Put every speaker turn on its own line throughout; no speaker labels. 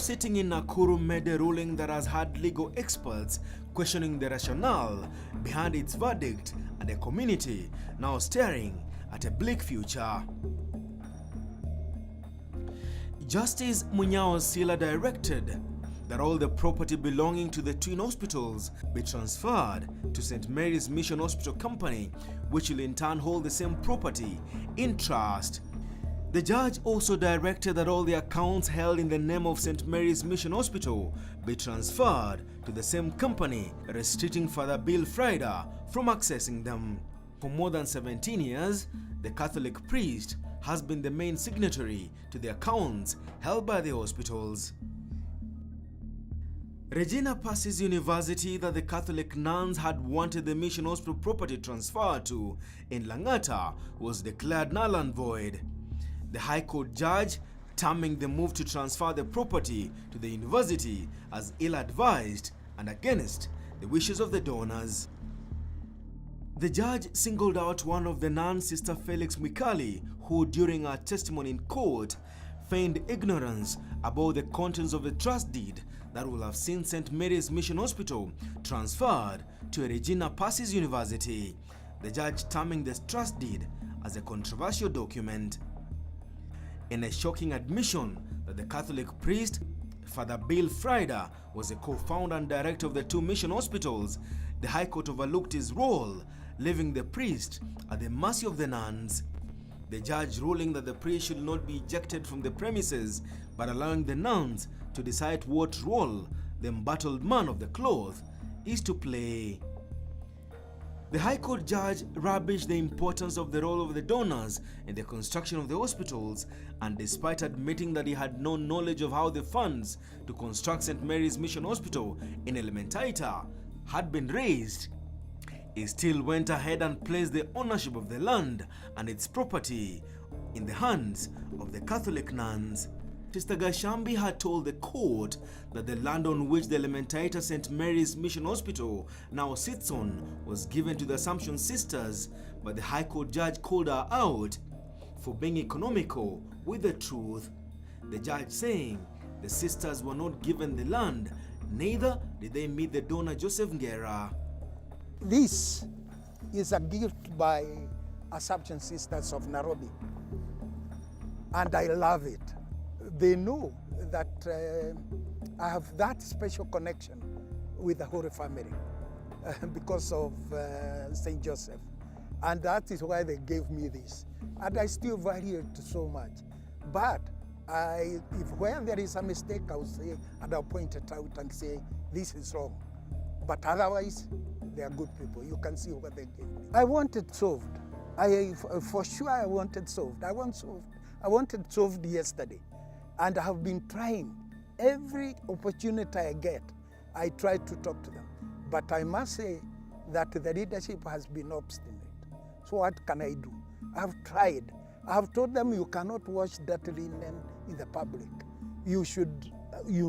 sitting in Nakuru made a ruling that has had legal experts questioning the rationale behind its verdict and the community now staring at a bleak future. Justice Munyao Sila directed that all the property belonging to the twin hospitals be transferred to St. Mary's Mission Hospital Company, which will in turn hold the same property in trust. The judge also directed that all the accounts held in the name of St. Mary's Mission Hospital be transferred to the same company, restricting Father Bill Friday from accessing them. For more than 17 years, the Catholic priest has been the main signatory to the accounts held by the hospitals. Regina Pass's university that the Catholic nuns had wanted the Mission Hospital property transferred to in Langata was declared null and void. The High Court judge terming the move to transfer the property to the university as ill-advised and against the wishes of the donors. The judge singled out one of the nuns, Sister Felix Mwikali, who during her testimony in court feigned ignorance about the contents of the trust deed that will have seen St. Mary's Mission Hospital transferred to Regina Pass's university, the judge terming this trust deed as a controversial document. In a shocking admission that the Catholic priest, Father Bill Friday, was a co-founder and director of the two mission hospitals, the High Court overlooked his role, leaving the priest at the mercy of the nuns. The judge ruling that the priest should not be ejected from the premises, but allowing the nuns to decide what role the embattled man of the cloth is to play. The High Court judge rubbished the importance of the role of the donors in the construction of the hospitals, and despite admitting that he had no knowledge of how the funds to construct St. Mary's Mission Hospital in Elementaita had been raised, he still went ahead and placed the ownership of the land and its property in the hands of the Catholic nuns. Sister Gashambi had told the court that the land on which the Elementaita St. Mary's Mission Hospital now sits on was given to the Assumption Sisters, but the High Court judge called her out for being economical with the truth. The judge saying the sisters were not given the land, neither did they meet the donor Joseph Ngera.
This is a gift by Assumption Sisters of Nairobi, and I love it. They know that I have that special connection with the Holy Family because of St. Joseph, and that is why they gave me this, and I still value it so much. But if where there is a mistake, I will say, and I'll point it out and say, this is wrong. But otherwise, they are good people. You can see what they gave me. I want it solved. For sure I want it solved. I want it solved yesterday. And I have been trying. Every opportunity I get, I try to talk to them. But I must say that the leadership has been obstinate. So what can I do? I have tried. I have told them you cannot wash that linen in the public. You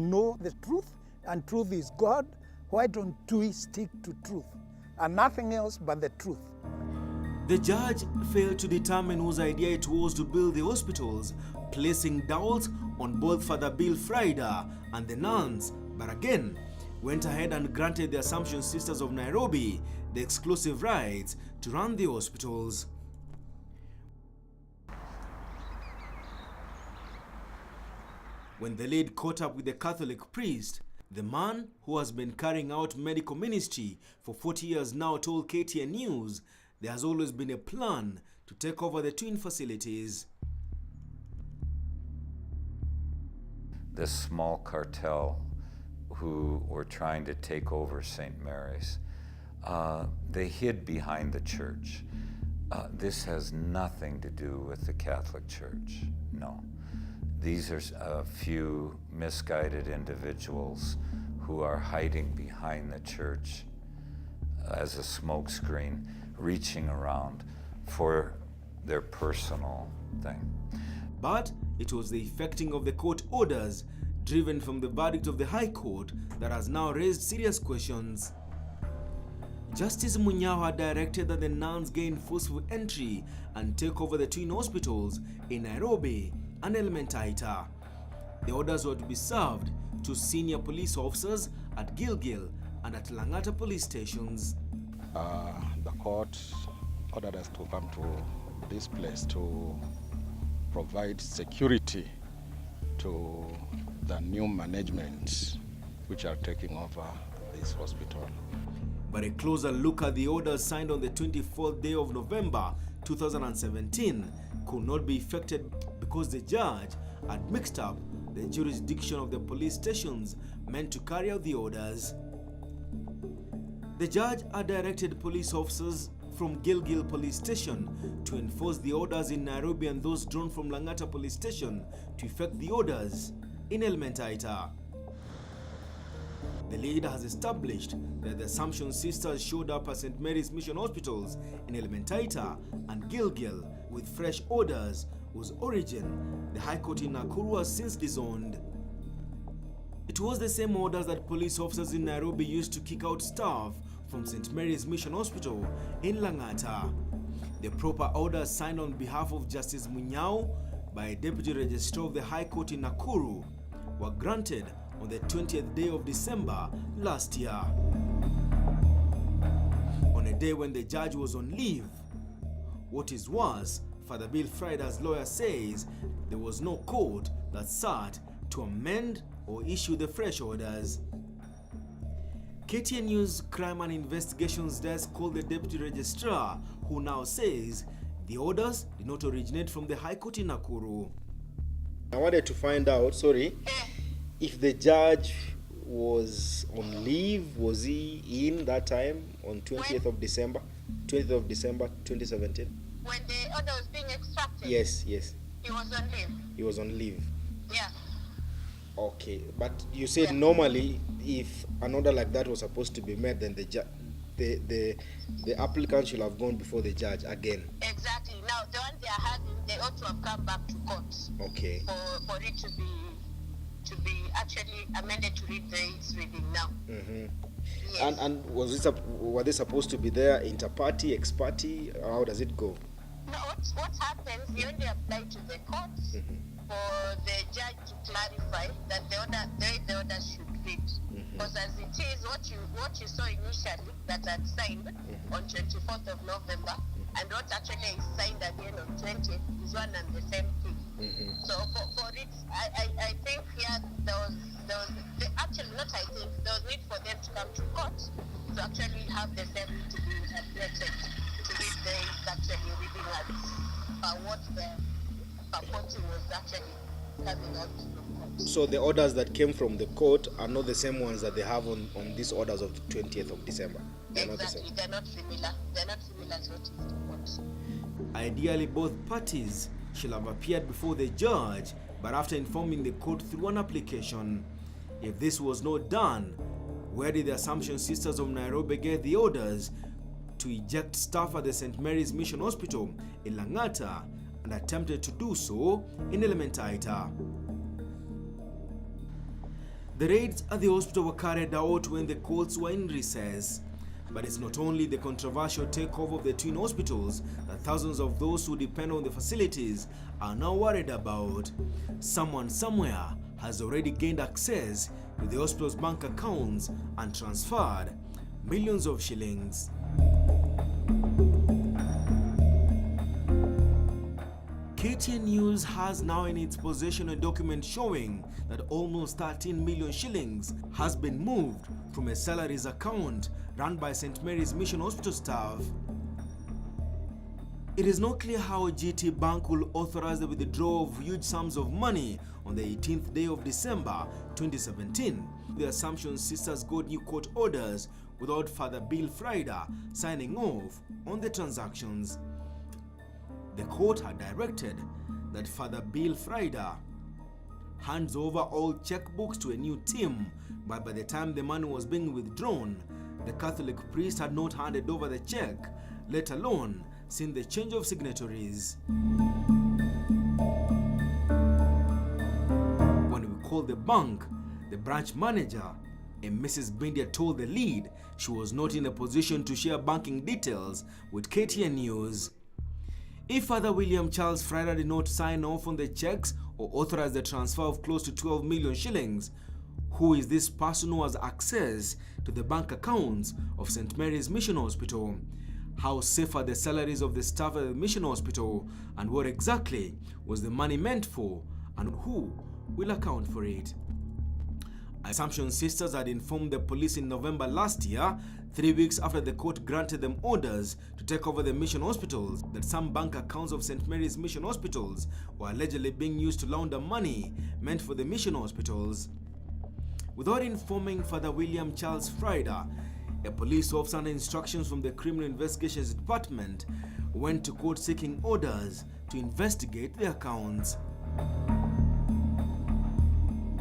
know the truth, and truth is God. Why don't we stick to truth and nothing else but the truth?
The judge failed to determine whose idea it was to build the hospitals, placing doubts on both Father Bill Friday and the nuns, but again went ahead and granted the Assumption Sisters of Nairobi the exclusive rights to run the hospitals. When the lead caught up with the Catholic priest, the man who has been carrying out medical ministry for 40 years now told KTN News there has always been a plan to take over the twin facilities.
This small cartel who were trying to take over St. Mary's, they hid behind the church. This has nothing to do with the Catholic Church, no. These are a few misguided individuals who are hiding behind the church as a smokescreen, reaching around for their personal thing.
But it was the effecting of the court orders, driven from the verdict of the High Court, that has now raised serious questions. Justice Munyao had directed that the nuns gain forceful entry and take over the twin hospitals in Nairobi and Elementaita. The orders were to be served to senior police officers at Gilgil and at Langata police stations.
The court ordered us to come to this place to provide security to the new management which are taking over this hospital.
But a closer look at the orders signed on the 24th day of November 2017 could not be effected because the judge had mixed up the jurisdiction of the police stations meant to carry out the orders. The judge had directed police officers from Gilgil police station to enforce the orders in Nairobi and those drawn from Langata police station to effect the orders in Elementaita. The leader has established that the Assumption sisters showed up at St. Mary's Mission Hospitals in Elementaita and Gilgil with fresh orders whose origin the High Court in Nakuru has since disowned. It was the same orders that police officers in Nairobi used to kick out staff from St. Mary's Mission Hospital in Langata. The proper orders signed on behalf of Justice Munyao by a Deputy Registrar of the High Court in Nakuru were granted on the 20th day of December last year. On a day when the judge was on leave. What is worse, Father Bill Frida's lawyer says there was no court that sat to amend or issue the fresh orders. KTN News Crime and Investigations Desk called the Deputy Registrar, who now says the orders did not originate from the High Court in Nakuru.
I wanted to find out, if the judge was on leave. Was he in that time on 20th of December 2017?
When the order was being extracted?
Yes.
He was on leave.
He was on leave.
Yeah.
Okay, but you said normally if an order like that was supposed to be made, then the applicant should have gone before the judge again.
Exactly. Now the one they are having, they ought to have come back to court.
Okay.
For it to be actually amended to read the reading now.
Mm-hmm.
Yes.
And were they supposed to be there inter-party, ex-party? How does it go?
No, what happens, you only apply to the court for the judge to clarify that the way the order should read. Because as it is, what you saw initially that had signed on 24th of November and what actually is signed at the end of 20th is one and the same thing. So for it, I think there was actually not I think, there was need for them to come to court to actually have the same to be interpreted, to read the actually reading as what the purporting was actually coming out from court.
So the orders that came from the court are not the same ones that they have on these orders of the 20th of December. They're
exactly,
not the same.
they're not similar. They're not similar to what is the court.
Ideally, both parties should have appeared before the judge, but after informing the court through an application. If this was not done, where did the Assumption Sisters of Nairobi get the orders to eject staff at the St. Mary's Mission Hospital in Langata and attempted to do so in Elementaita? The raids at the hospital were carried out when the courts were in recess. But it's not only the controversial takeover of the twin hospitals that thousands of those who depend on the facilities are now worried about. Someone somewhere has already gained access to the hospital's bank accounts and transferred millions of shillings. KTN News has now in its possession a document showing that almost 13 million shillings has been moved from a salaries account run by St. Mary's Mission Hospital staff. It is not clear how GT Bank will authorize the withdrawal of huge sums of money on the 18th day of December 2017. The Assumption Sisters got new court orders without Father Bill Frida signing off on the transactions. The court had directed that Father Bill Frida hands over all checkbooks to a new team, but by the time the money was being withdrawn, the Catholic priest had not handed over the check, let alone seen the change of signatories. When we called the bank, the branch manager, a Mrs. Bindia, told the lead she was not in a position to share banking details with KTN News. If Father William Charles Friday did not sign off on the checks or authorize the transfer of close to 12 million shillings, Who is this person who has access to the bank accounts of St. Mary's Mission Hospital? How safe are the salaries of the staff at the Mission Hospital? And what exactly was the money meant for? And who will account for it? Assumption Sisters had informed the police in November last year, 3 weeks after the court granted them orders to take over the mission hospitals, that some bank accounts of St. Mary's Mission Hospitals were allegedly being used to launder money meant for the mission hospitals. Without informing Father William Charles Frider, a police officer under instructions from the Criminal Investigations Department went to court seeking orders to investigate the accounts.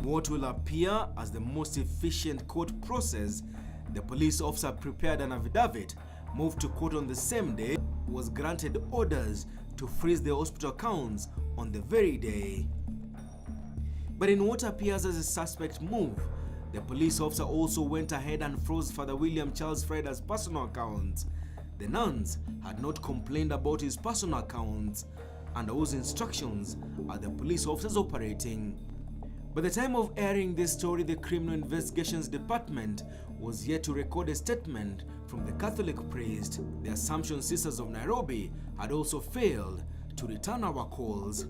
What will appear as the most efficient court process, the police officer prepared an affidavit, moved to court on the same day, was granted orders to freeze the hospital accounts on the very day. But in what appears as a suspect move, the police officer also went ahead and froze Father William Charles Frider's personal accounts. The nuns had not complained about his personal accounts, under whose instructions are the police officers operating. By the time of airing this story, the Criminal Investigations Department was yet to record a statement from the Catholic priest. The Assumption Sisters of Nairobi had also failed to return our calls.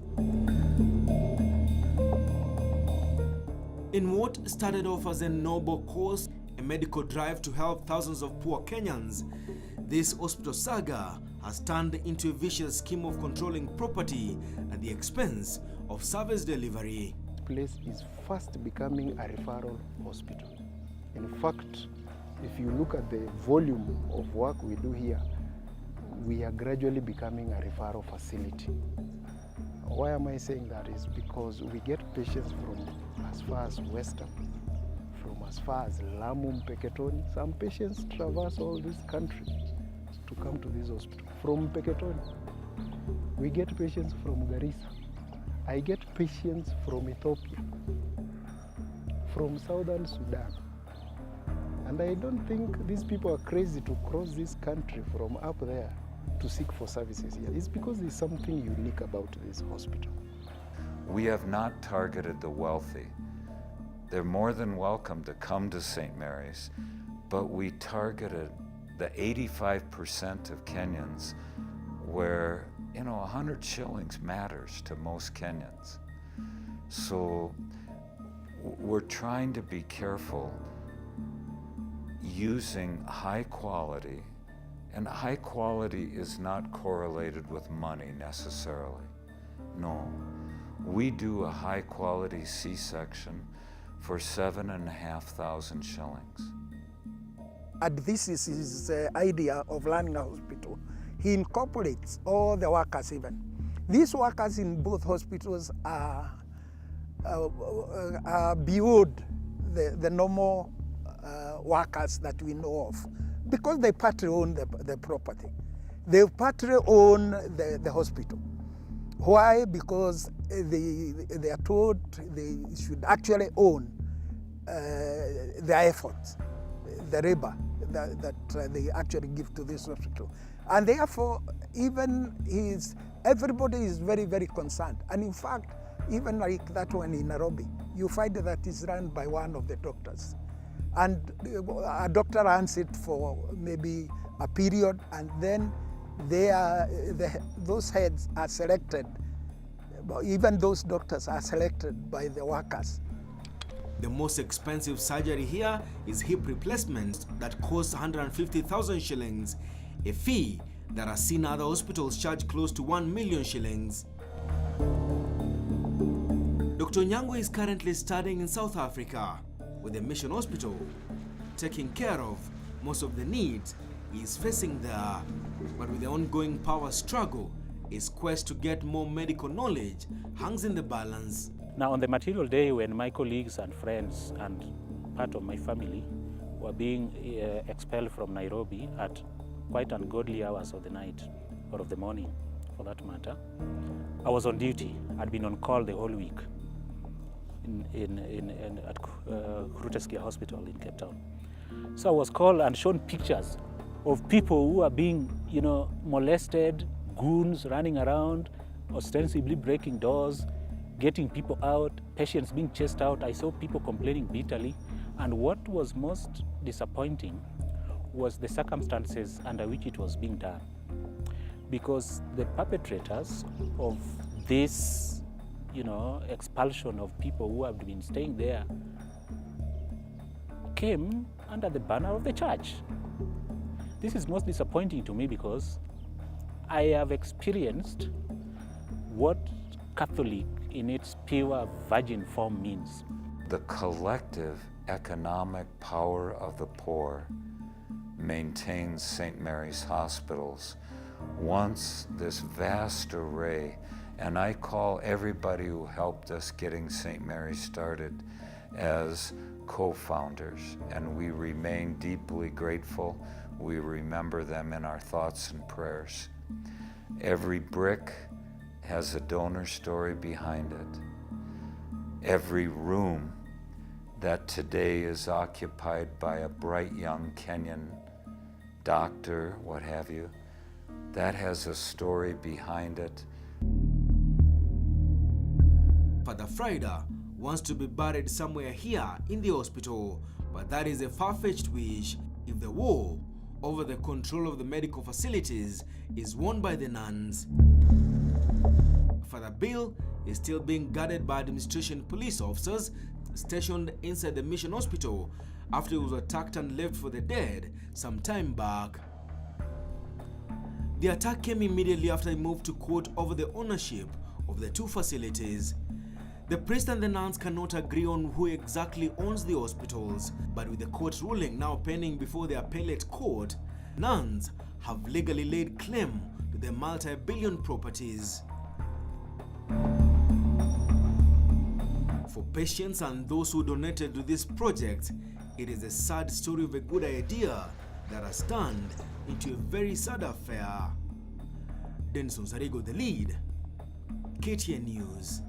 In what started off as a noble cause, a medical drive to help thousands of poor Kenyans, this hospital saga has turned into a vicious scheme of controlling property at the expense of service delivery.
Place is fast becoming a referral hospital. In fact, if you look at the volume of work we do here, we are gradually becoming a referral facility. Why am I saying that? Is because we get patients from as far as Western, from as far as Lamu, Mpeketoni. Some patients traverse all this country to come to this hospital. From Mpeketoni, we get patients from Garissa. I get patients from Ethiopia, from Southern Sudan. And I don't think these people are crazy to cross this country from up there to seek for services here. It's because there's something unique about this hospital.
We have not targeted the wealthy. They're more than welcome to come to St. Mary's, but we targeted the 85% of Kenyans where 100 shillings matters to most Kenyans. So we're trying to be careful using high quality, and high quality is not correlated with money necessarily. No, we do a high quality C-section for 7,500 shillings.
And this is his idea of running a hospital. He incorporates all the workers even. These workers in both hospitals are beyond the normal workers that we know of, because they partly own the property. They partly own the hospital. Why? Because they are told they should actually own their efforts, the labor that they actually give to this hospital. And therefore, everybody is very, very concerned. And in fact, even like that one in Nairobi, you find that it's run by one of the doctors. And a doctor runs it for maybe a period, and then those heads are selected. Even those doctors are selected by the workers.
The most expensive surgery here is hip replacement that costs 150,000 shillings, a fee that has seen other hospitals charge close to 1 million shillings. Dr. Nyango is currently studying in South Africa with the Mission Hospital, taking care of most of the needs he is facing there. But with the ongoing power struggle, his quest to get more medical knowledge hangs in the balance.
Now, on the material day, when my colleagues and friends and part of my family were being expelled from Nairobi at quite ungodly hours of the night, or of the morning for that matter, I was on duty. I'd been on call the whole week at Groote Hospital in Cape Town. So I was called and shown pictures of people who are being, molested, goons running around, ostensibly breaking doors, getting people out, patients being chased out. I saw people complaining bitterly. And what was most disappointing was the circumstances under which it was being done. Because the perpetrators of this, expulsion of people who have been staying there came under the banner of the church. This is most disappointing to me because I have experienced what Catholic in its pure virgin form means.
The collective economic power of the poor maintains St. Mary's hospitals. Once this vast array, and I call everybody who helped us getting St. Mary started as co-founders, and we remain deeply grateful. We remember them in our thoughts and prayers. Every brick has a donor story behind it. Every room that today is occupied by a bright young Kenyan doctor, what have you, that has a story behind it.
Father Friday wants to be buried somewhere here in the hospital, but that is a far-fetched wish if the war over the control of the medical facilities is won by the nuns. Father Bill is still being guarded by administration police officers stationed inside the mission hospital after he was attacked and left for the dead some time back. The attack came immediately after he moved to court over the ownership of the two facilities. The priest and the nuns cannot agree on who exactly owns the hospitals, but with the court ruling now pending before the appellate court, nuns have legally laid claim to the multi-billion properties. For patients and those who donated to this project, it is a sad story of a good idea that has turned into a very sad affair. Denson Zarigo, the lead, KTN News.